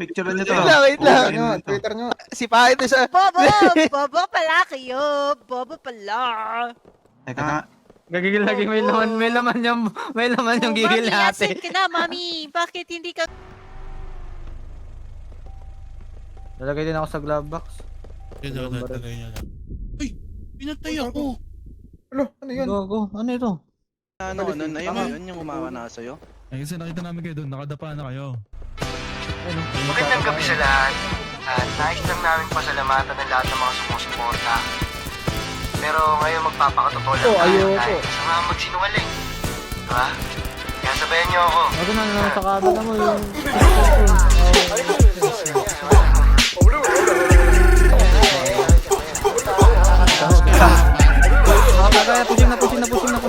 Picture niyo to. Wait lang. Twitter nyo. Si Pahit na siya. Bobo! Bobo pala kayo! Bobo pala! Teka nga. Gagigil lagi, may laman yung gigil ni Mami, ate. asan ka na, Mami? Bakit hindi ka... Lalagay din ako sa glove box. Ito, natagay niya lang. Uy! Pinatay ako! Ano yun? Go. Ano ito? Ano na yun yung umawa na sa'yo? Ay, kasi nakita namin kayo doon, nakadapa na kayo. Magandang gabi sa lahat. At nais lang namin pasalamatan ng lahat ng mga sumusuporta. Pero ngayon magpapakatotoo lang tayo sa mga magsinungaling. Diba? Kaya sabayan niyo ako. Ako na naman sa camera mo yung... Pushing na.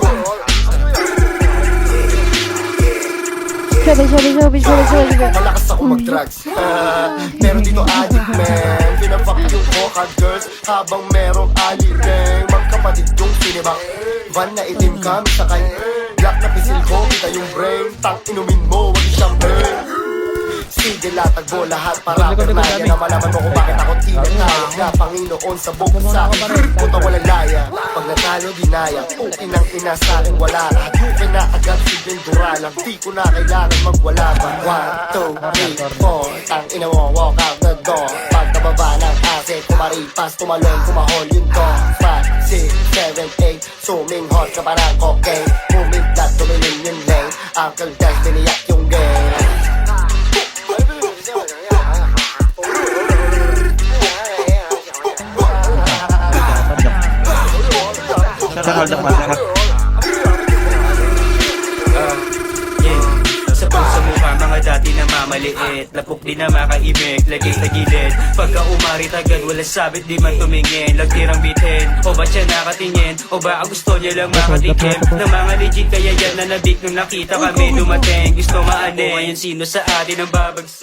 Malakas ako mag-drugs. Pero dito addict man. Pinafuck yung coca girls habang merong alibeng. Magkapatid yung sinibak. Van na itim kami sakay. Black na pisil ko, kita yung brain. Tang inumin mo, wag siyang brain. Sige latagbo lahat para pernaya na malaman mo kung bakit ako tinatawag na Panginoon sa buong sa akin. Puta walang laya. Pag natalo dinaya, okay nang ina sa akin wala lahat. Hukay na agad si Ventura lang. Di ko na kailangan magwala pa. 1, 2, 3, 4. Tang ina mo, walk out the door. Pagkababa ng asset, kumaripas, tumalon, kumahol yung door. 5, 6, 7, 8. Suming hot ka parang cocaine. Humigdat, tumilin yung lane. Uncle Des, biniyak yung game. Sa puso mukha mga dati na mamaliit. Lapok di na makaimik, lagay sa gilid. Pagka umarit agad, wala sabit, di man tumingin. Lagtirang bitin, o ba siya nakatingin? O ba gusto niya lang makatikim ng mga legit, kaya yan na nabik nung nakita kami dumating. Gusto maane, ngayon sino sa atin ang babagsak?